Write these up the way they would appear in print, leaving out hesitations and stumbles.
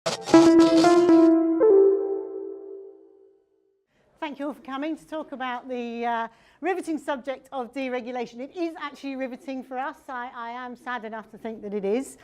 Thank you all for coming to talk about the riveting subject of deregulation. It is actually riveting for us. I am sad enough to think that it is.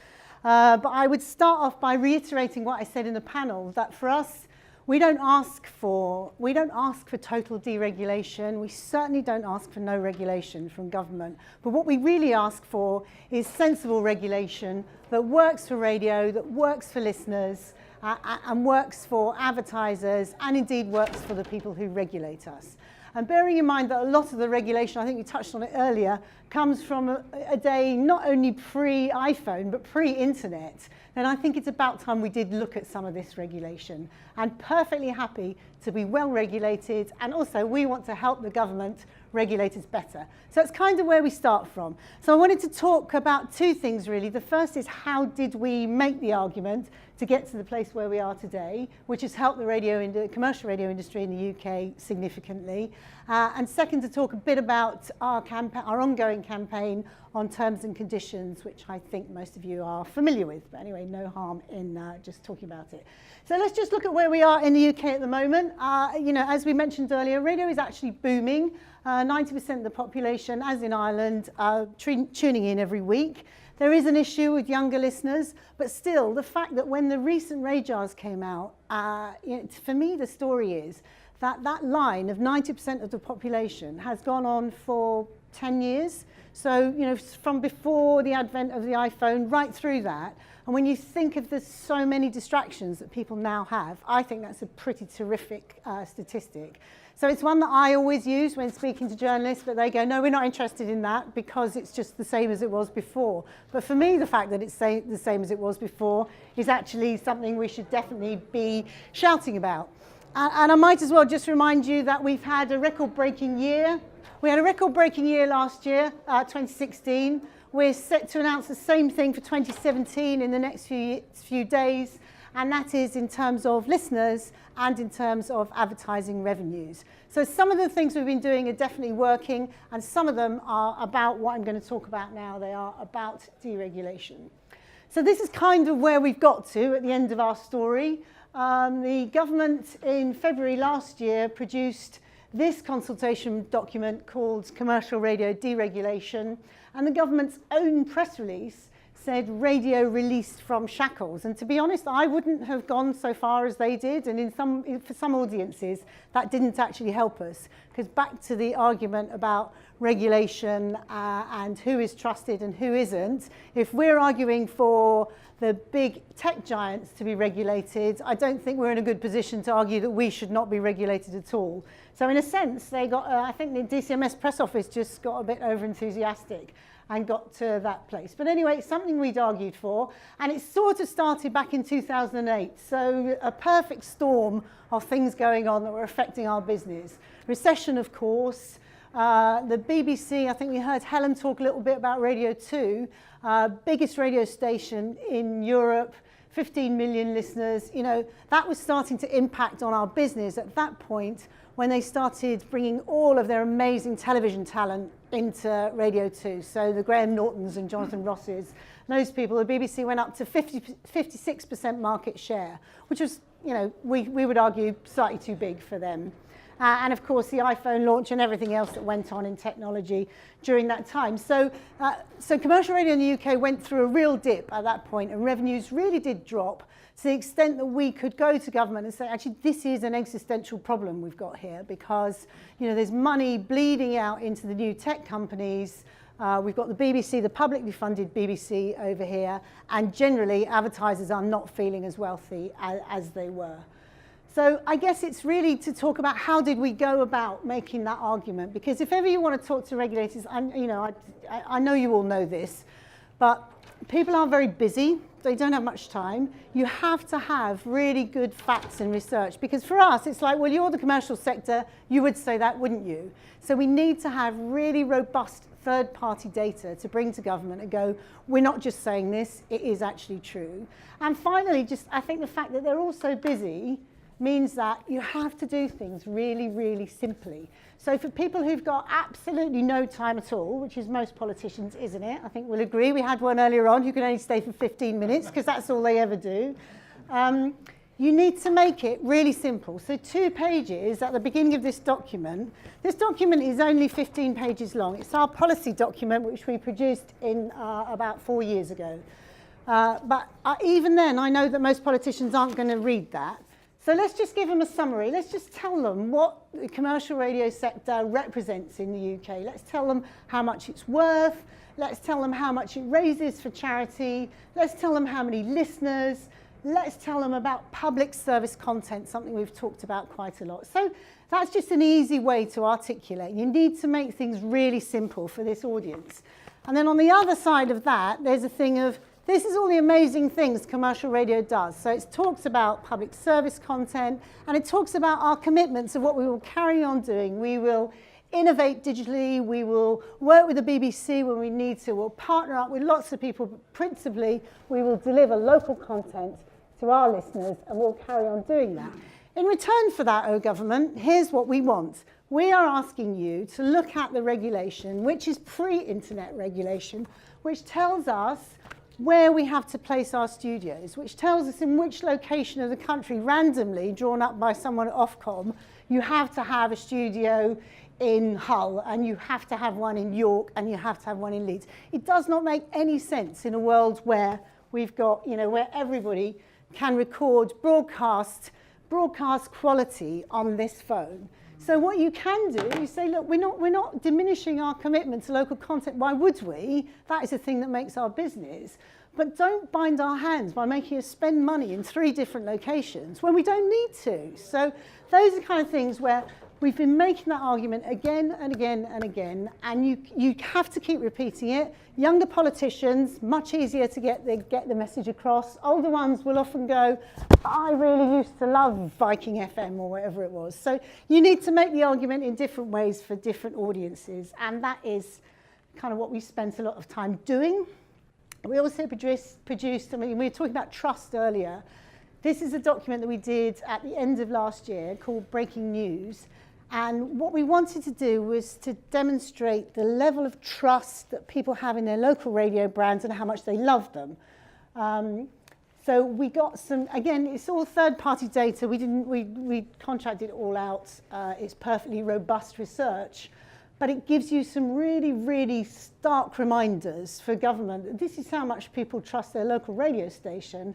But I would start off by reiterating what I said in the panel, that for us, we don't ask for total deregulation. We certainly don't ask for no regulation from government. But what we really ask for is sensible regulation that works for radio, that works for listeners, and works for advertisers, and indeed works for the people who regulate us. And bearing in mind that a lot of the regulation, I think we touched on it earlier, comes from a day not only pre-iPhone, but pre-internet, then I think it's about time we did look at some of this regulation. And perfectly happy to be well regulated, and also we want to help the government regulate us better. So it's kind of where we start from. So I wanted to talk about two things really. The first is, how did we make the argument to get to the place where we are today, which has helped the commercial radio industry in the UK significantly. And second, to talk a bit about our ongoing campaign on terms and conditions, which I think most of you are familiar with. But anyway, no harm in just talking about it. So let's just look at where we are in the UK at the moment. As we mentioned earlier, radio is actually booming. 90% of the population, as in Ireland, are tuning in every week. There is an issue with younger listeners, but still, the fact that when the recent radars came out, for me, the story is that that line of 90% of the population has gone on for 10 years. So, from before the advent of the iPhone right through that. And when you think of the so many distractions that people now have, I think that's a pretty terrific statistic. So it's one that I always use when speaking to journalists, but they go, no, we're not interested in that because it's just the same as it was before. But for me, the fact that it's the same as it was before is actually something we should definitely be shouting about. And I might as well just remind you that we've had a record-breaking year. We had a record-breaking year last year, 2016. We're set to announce the same thing for 2017 in the next few days. And that is in terms of listeners and in terms of advertising revenues. So some of the things we've been doing are definitely working, and some of them are about what I'm going to talk about now. They are about deregulation. So this is kind of where we've got to at the end of our story. The government in February last year produced this consultation document called Commercial Radio Deregulation, and the government's own press release said radio released from shackles. And to be honest, I wouldn't have gone so far as they did, and for some audiences that didn't actually help us, because back to the argument about regulation and who is trusted and who isn't, if we're arguing for the big tech giants to be regulated, I don't think we're in a good position to argue that we should not be regulated at all. So in a sense, they got, I think the DCMS press office just got a bit over-enthusiastic and got to that place. But anyway, it's something we'd argued for, and it sort of started back in 2008. So a perfect storm of things going on that were affecting our business. Recession, of course. The BBC, I think we heard Helen talk a little bit about Radio 2, biggest radio station in Europe, 15 million listeners. That was starting to impact on our business at that point when they started bringing all of their amazing television talent into Radio 2. So the Graham Nortons and Jonathan Rosses, those people, the BBC went up to 56% market share, which was, we would argue slightly too big for them. And of course the iPhone launch and everything else that went on in technology during that time. So commercial radio in the UK went through a real dip at that point, and revenues really did drop to the extent that we could go to government and say, actually, this is an existential problem we've got here, because there's money bleeding out into the new tech companies. We've got the BBC, the publicly funded BBC over here, and generally advertisers are not feeling as wealthy as they were. So I guess it's really to talk about how did we go about making that argument, because if ever you want to talk to regulators, I know you all know this, but people are very busy. They don't have much time. You have to have really good facts and research, because for us, it's like, well, you're the commercial sector, you would say that, wouldn't you? So we need to have really robust third-party data to bring to government and go, we're not just saying this, it is actually true. And finally, I think the fact that they're all so busy means that you have to do things really, really simply. So for people who've got absolutely no time at all, which is most politicians, isn't it? I think we'll agree. We had one earlier on who could only stay for 15 minutes because that's all they ever do. You need to make it really simple. So 2 pages at the beginning of this document. This document is only 15 pages long. It's our policy document, which we produced in about 4 years ago. But even then, I know that most politicians aren't going to read that. So let's just give them a summary. Let's just tell them what the commercial radio sector represents in the UK. Let's tell them how much it's worth. Let's tell them how much it raises for charity. Let's tell them how many listeners. Let's tell them about public service content, something we've talked about quite a lot. So that's just an easy way to articulate. You need to make things really simple for this audience. And then on the other side of that, there's a thing of, this is all the amazing things commercial radio does. So it talks about public service content, and it talks about our commitments of what we will carry on doing. We will innovate digitally, we will work with the BBC when we need to, we'll partner up with lots of people, but principally we will deliver local content to our listeners, and we'll carry on doing that. In return for that, government, here's what we want. We are asking you to look at the regulation, which is pre-internet regulation, which tells us where we have to place our studios, which tells us in which location of the country, randomly drawn up by someone at Ofcom, you have to have a studio in Hull, and you have to have one in York, and you have to have one in Leeds. It does not make any sense in a world where we've got, where everybody can record broadcast quality on this phone. So what you can do is say, look, we're not diminishing our commitment to local content. Why would we? That is the thing that makes our business. But don't bind our hands by making us spend money in 3 different locations when we don't need to. So those are the kind of things where we've been making that argument again and again and again, and you have to keep repeating it. Younger politicians, much easier to get the message across. Older ones will often go, I really used to love Viking FM or whatever it was. So you need to make the argument in different ways for different audiences, and that is kind of what we spent a lot of time doing. We also produced, I mean, we were talking about trust earlier. This is a document that we did at the end of last year called Breaking News. And what we wanted to do was to demonstrate the level of trust that people have in their local radio brands and how much they love them. So we got some, again, it's all third-party data. We contracted it all out. It's perfectly robust research. But it gives you some really, really stark reminders for government that this is how much people trust their local radio station.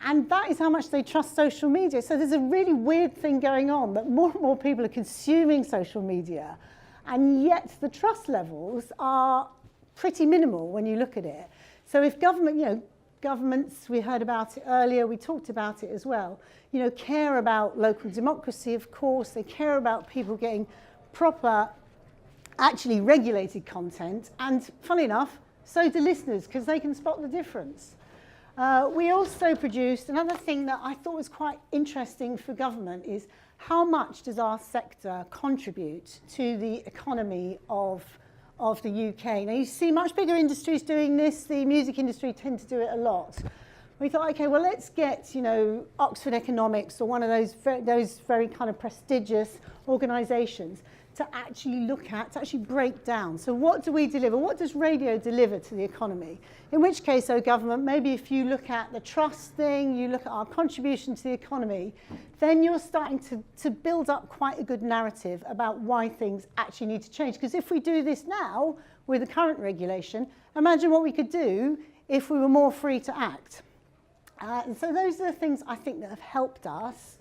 And that is how much they trust social media. So there's a really weird thing going on that more and more people are consuming social media, and yet the trust levels are pretty minimal when you look at it. So if government, governments, we heard about it earlier, we talked about it as well, care about local democracy, of course, they care about people getting proper, actually regulated content, and funnily enough, so do listeners, because they can spot the difference. We also produced, another thing that I thought was quite interesting for government is how much does our sector contribute to the economy of the UK. Now you see much bigger industries doing this, the music industry tend to do it a lot. We thought, okay, well let's get, Oxford Economics or one of those very kind of prestigious organisations to actually look at, to actually break down. So what do we deliver? What does radio deliver to the economy? In which case, government, maybe if you look at the trust thing, you look at our contribution to the economy, then you're starting to build up quite a good narrative about why things actually need to change. Because if we do this now with the current regulation, imagine what we could do if we were more free to act. And so those are the things I think that have helped us.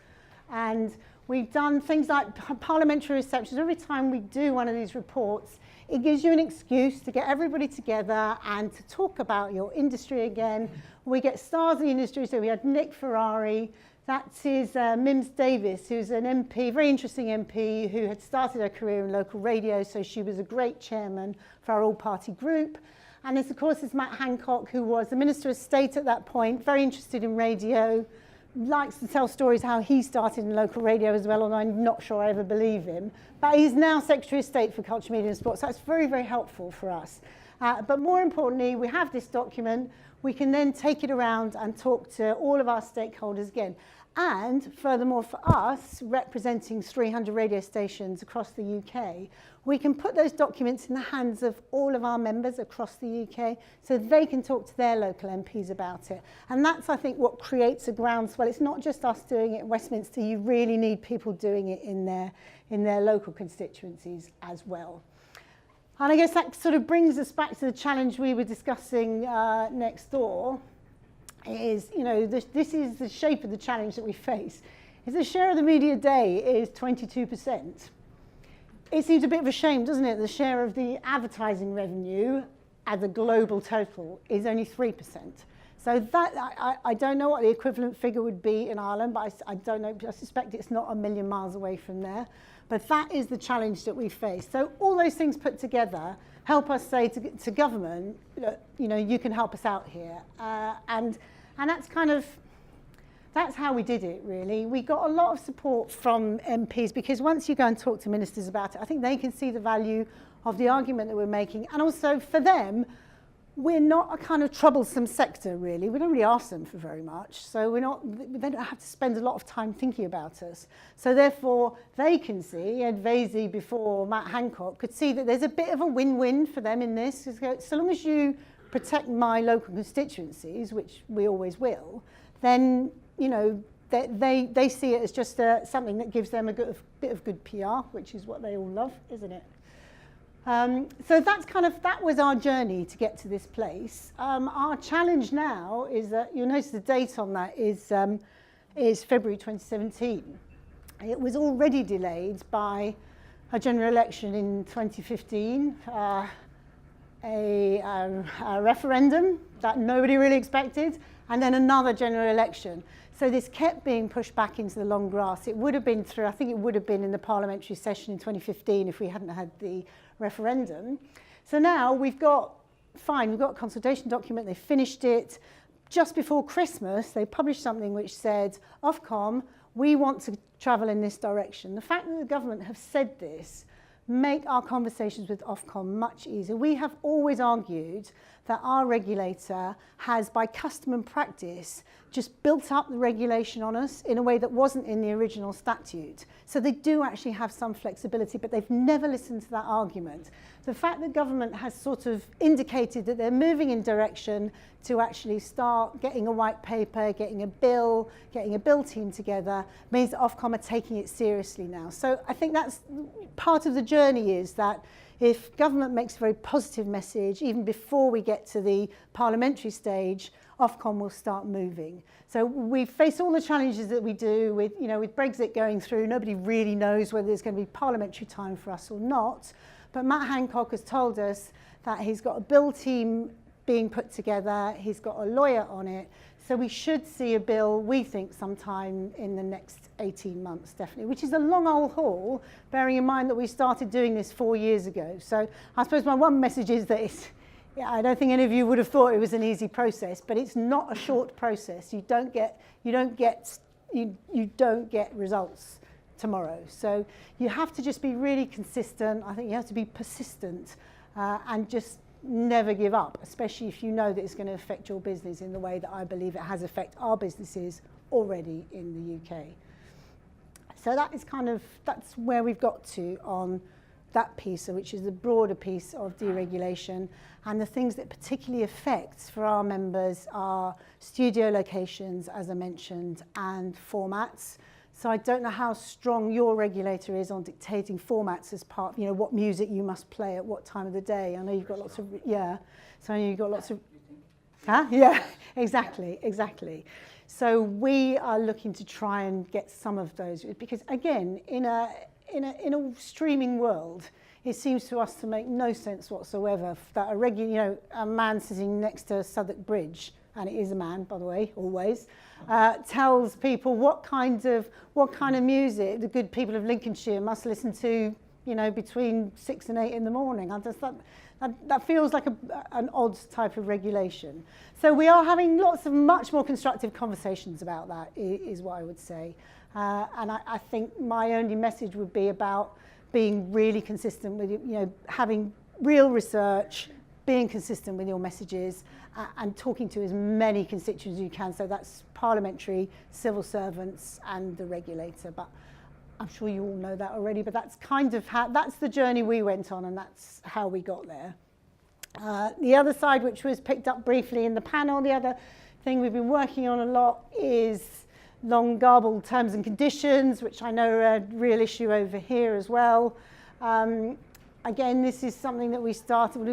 And we've done things like parliamentary receptions. Every time we do one of these reports, it gives you an excuse to get everybody together and to talk about your industry again. We get stars in the industry, so we had Nick Ferrari, that is Mims Davis, who's an MP, very interesting MP, who had started her career in local radio, so she was a great chairman for our all-party group. And this, of course, is Matt Hancock, who was the Minister of State at that point, very interested in radio, likes to tell stories how he started in local radio as well, although I'm not sure I ever believe him. But he's now Secretary of State for Culture, Media and Sport, so that's very, very helpful for us. But more importantly, we have this document. We can then take it around and talk to all of our stakeholders again. And furthermore, for us, representing 300 radio stations across the UK, we can put those documents in the hands of all of our members across the UK so they can talk to their local MPs about it. And that's, I think, what creates a groundswell. It's not just us doing it in Westminster. You really need people doing it in their local constituencies as well. And I guess that sort of brings us back to the challenge we were discussing next door. Is, you know, this is the shape of the challenge that we face. Is the share of the media day is 22%. It seems a bit of a shame, doesn't it? The share of the advertising revenue as a global total is only 3%. So that I don't know what the equivalent figure would be in Ireland, but I don't know. I suspect it's not a million miles away from there. But that is the challenge that we face. So all those things put together help us say to government, look, you know, you can help us out here. And that's kind of, that's how we did it, really. We got a lot of support from MPs because once you go and talk to ministers about it, I think they can see the value of the argument that we're making. And also for them, we're not a kind of troublesome sector, really. We don't really ask them for very much. So they don't have to spend a lot of time thinking about us. So therefore, they can see, Ed Vasey before Matt Hancock could see that there's a bit of a win-win for them in this. So long as you protect my local constituencies, which we always will, then, you know, they see it as just something that gives them a bit of good PR, which is what they all love, isn't it? So that was our journey to get to this place. Our challenge now is that you'll notice the date on that is February 2017. It was already delayed by a general election in 2015, a referendum that nobody really expected, and then another general election. So this kept being pushed back into the long grass. It would have been through, I think it would have been in the parliamentary session in 2015 if we hadn't had the referendum. So now we've got a consultation document, they finished it. Just before Christmas, they published something which said, Ofcom, we want to travel in this direction. The fact that the government have said this make our conversations with Ofcom much easier. We have always argued that our regulator has, by custom and practice, just built up the regulation on us in a way that wasn't in the original statute. So they do actually have some flexibility, but they've never listened to that argument. The fact that government has sort of indicated that they're moving in direction to actually start getting a white paper, getting a bill team together, means that Ofcom are taking it seriously now. So I think that's part of the journey, is that if government makes a very positive message, even before we get to the parliamentary stage, Ofcom will start moving. So we face all the challenges that we do with, you know, with Brexit going through. Nobody really knows whether there's going to be parliamentary time for us or not. But Matt Hancock has told us that he's got a bill team being put together. He's got a lawyer on it. So we should see a bill, we think, sometime in the next 18 months, definitely, which is a long old haul, bearing in mind that we started doing this 4 years ago. So I suppose my one message is that I don't think any of you would have thought it was an easy process, but it's not a short process. You don't get results tomorrow. So you have to just be really consistent. I think you have to be persistent and just never give up, especially if you know that it's going to affect your business in the way that I believe it has affected our businesses already in the UK. So that's where we've got to on that piece, which is the broader piece of deregulation. And the things that particularly affects for our members are studio locations, as I mentioned, and formats. So I don't know how strong your regulator is on dictating formats as part of, you know, what music you must play at what time of the day. I know you've got lots of, yeah. So I know you've got lots of, yeah, exactly. So we are looking to try and get some of those, because again, in a streaming world, it seems to us to make no sense whatsoever that a man sitting next to Southwark Bridge, and it is a man, by the way, always, tells people what kind of music the good people of Lincolnshire must listen to, you know, between 6 and 8 in the morning. That feels like an odd type of regulation. So we are having lots of much more constructive conversations about that, is what I would say. And I think my only message would be about being really consistent with, you know, having real research, being consistent with your messages and talking to as many constituents as you can. So that's parliamentary, civil servants and the regulator. But I'm sure you all know that already, but that's kind of that's the journey we went on, and that's how we got there. The other side, which was picked up briefly in the panel, the other thing we've been working on a lot is long garbled terms and conditions, which I know are a real issue over here as well. Again, this is something that we started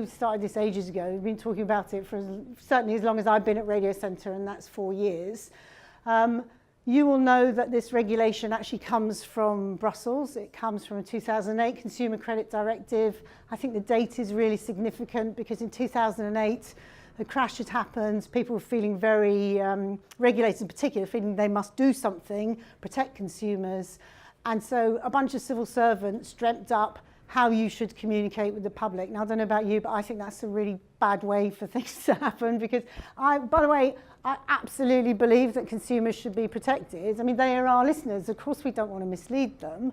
this ages ago. We've been talking about it for certainly as long as I've been at Radio Centre, and that's 4 years. You will know that this regulation actually comes from Brussels. It comes from a 2008 Consumer Credit Directive. I think the date is really significant because in 2008, the crash had happened. People were feeling very, regulators in particular, feeling they must do something, protect consumers. And so a bunch of civil servants dreamt up how you should communicate with the public. Now, I don't know about you, but I think that's a really bad way for things to happen because by the way, I absolutely believe that consumers should be protected. I mean, they are our listeners. Of course, we don't want to mislead them,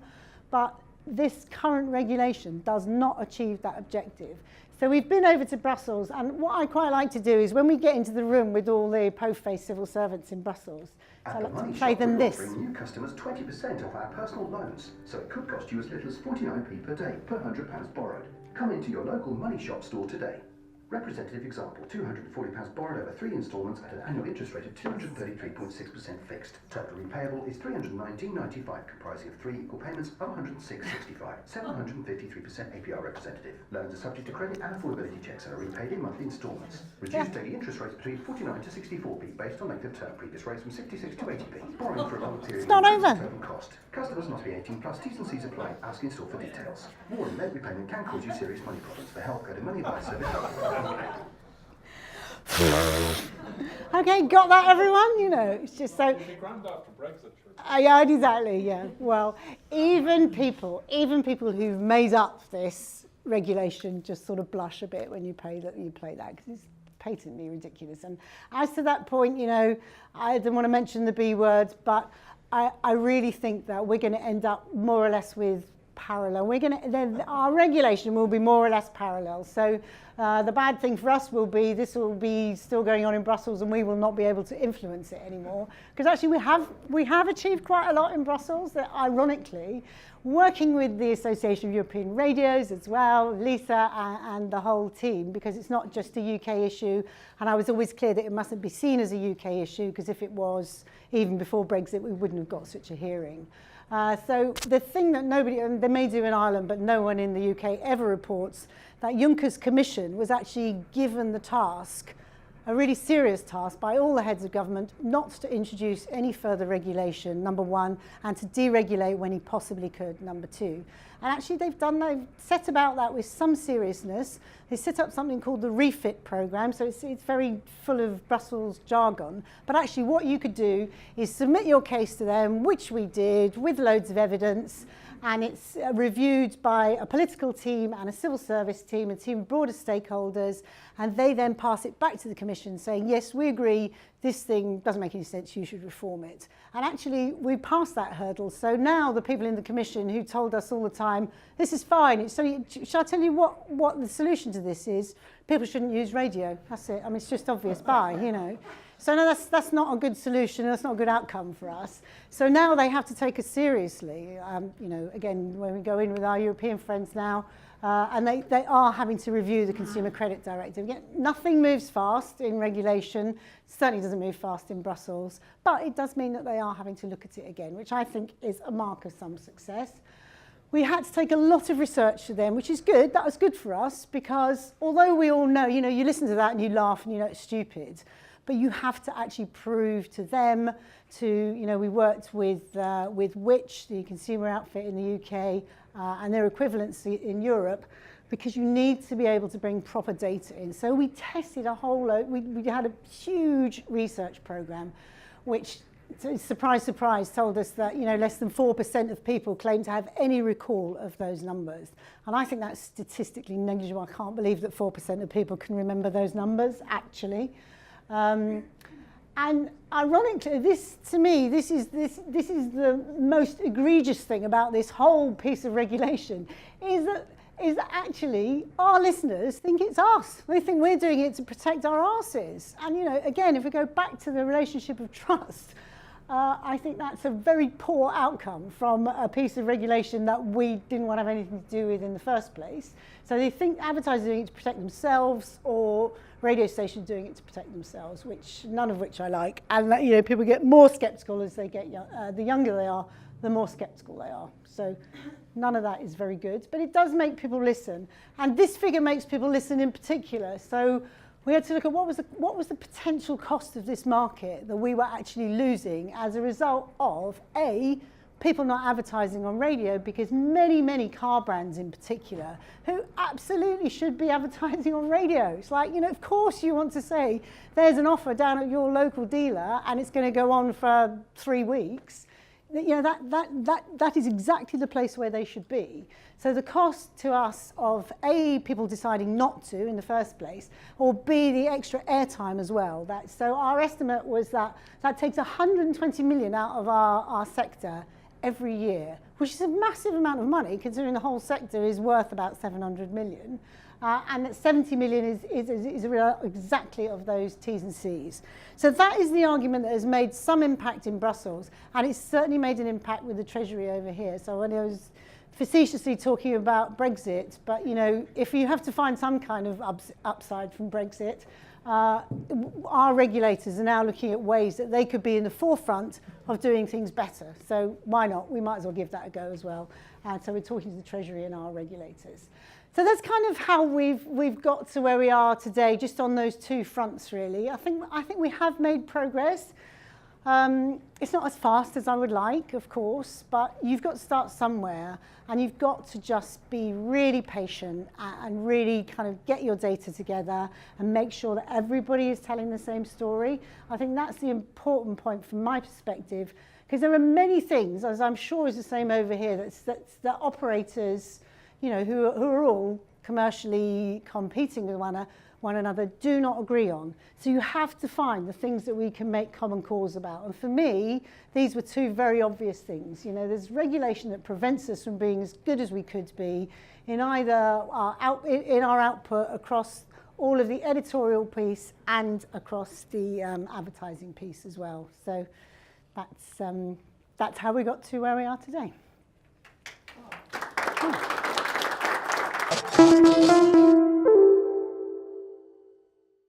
but this current regulation does not achieve that objective. So we've been over to Brussels, and what I quite like to do is when we get into the room with all the po-faced civil servants in Brussels, so I like to play them this. We're offering new customers 20% off our personal loans, so it could cost you as little as 49p per day per £100 borrowed. Come into your local Money Shop store today. Representative example, £240 borrowed over 3 instalments at an annual interest rate of 233.6% fixed. Total repayable is £319.95, comprising of 3 equal payments of £106.65, 753% APR representative. Loans are subject to credit and affordability checks and are repaid in monthly instalments. Reduced daily interest rates between 49 to 64p based on length of term. Previous rates from 66 to 80p. Borrowing for a longer period. It's not over. Total cost. Customers must be 18 plus. T's and C's apply. Ask in store for details. Warning: late repayment can cause you serious money problems. For help, go to Money Advice Service. Okay, got that, everyone? You know, it's just so. It'll be grand after Brexit. Yeah, exactly. Yeah. Well, even people who've made up this regulation just sort of blush a bit when you play that because it's patently ridiculous. And as to that point, you know, I didn't want to mention the B word, but I really think that we're going to end up more or less with parallel. Our regulation will be more or less parallel. So the bad thing for us will be this will be still going on in Brussels, and we will not be able to influence it anymore. Because actually we have achieved quite a lot in Brussels. That ironically, working with the Association of European Radios as well, Lisa and the whole team, because it's not just a UK issue. And I was always clear that it mustn't be seen as a UK issue, because if it was, even before Brexit, we wouldn't have got such a hearing. So the thing that nobody, and they may do in Ireland, but no one in the UK ever reports, that Juncker's Commission was actually given the task, a really serious task by all the heads of government, not to introduce any further regulation, number one, and to deregulate when he possibly could, number two. And actually they've set about that with some seriousness. They set up something called the refit programme, so it's very full of Brussels jargon. But actually what you could do is submit your case to them, which we did, with loads of evidence, and it's reviewed by a political team and a civil service team, a team of broader stakeholders, and they then pass it back to the Commission saying, yes, we agree, this thing doesn't make any sense, you should reform it. And actually, we passed that hurdle. So now the people in the Commission who told us all the time, this is fine, so shall I tell you what the solution to this is? People shouldn't use radio, that's it. I mean, it's just obvious, bye, you know. So no, that's not a good solution, that's not a good outcome for us. So now they have to take us seriously. You know, again, when we go in with our European friends now, and they are having to review the Consumer Credit Directive. Again, nothing moves fast in regulation, certainly doesn't move fast in Brussels, but it does mean that they are having to look at it again, which I think is a mark of some success. We had to take a lot of research to them, which is good. That was good for us because although we all know, you know, you listen to that and you laugh and you know it's stupid, but you have to actually prove to them, you know, we worked with Which, the consumer outfit in the UK, and their equivalents in Europe, because you need to be able to bring proper data in. So we tested a whole load, we had a huge research program, which, surprise, surprise, told us that, you know, less than 4% of people claim to have any recall of those numbers. And I think that's statistically negligible. I can't believe that 4% of people can remember those numbers, actually. And ironically, this is the most egregious thing about this whole piece of regulation, is that is that actually our listeners think it's us. They think we're doing it to protect our arses. And, you know, again, if we go back to the relationship of trust, I think that's a very poor outcome from a piece of regulation that we didn't want to have anything to do with in the first place. So they think advertisers are doing it to protect themselves, or radio stations doing it to protect themselves, none of which I like. And, you know, people get more sceptical as they get the younger they are, the more sceptical they are. So none of that is very good, but it does make people listen. And this figure makes people listen in particular. So we had to look at what was the potential cost of this market that we were actually losing as a result of, A, people not advertising on radio, because many car brands in particular who absolutely should be advertising on radio. It's like, you know, of course you want to say there's an offer down at your local dealer and it's going to go on for 3 weeks. You know, that is exactly the place where they should be. So the cost to us of A, people deciding not to in the first place, or B, the extra airtime as well. So our estimate was that takes 120 million out of our sector every year, which is a massive amount of money considering the whole sector is worth about 700 million. And that 70 million is exactly of those T's and C's. So that is the argument that has made some impact in Brussels, and it's certainly made an impact with the Treasury over here. So when I was facetiously talking about Brexit, but you know, if you have to find some kind of upside from Brexit, our regulators are now looking at ways that they could be in the forefront of doing things better. So why not? We might as well give that a go as well. So we're talking to the Treasury and our regulators. So that's kind of how we've got to where we are today, just on those two fronts, really. I think we have made progress. It's not as fast as I would like, of course, but you've got to start somewhere, and you've got to just be really patient and really kind of get your data together and make sure that everybody is telling the same story. I think that's the important point from my perspective, because there are many things, as I'm sure is the same over here, that operators, you know, who are all commercially competing with one another, do not agree on. So you have to find the things that we can make common cause about. And for me, these were two very obvious things. You know, there's regulation that prevents us from being as good as we could be in either our output across all of the editorial piece and across the advertising piece as well. So that's how we got to where we are today.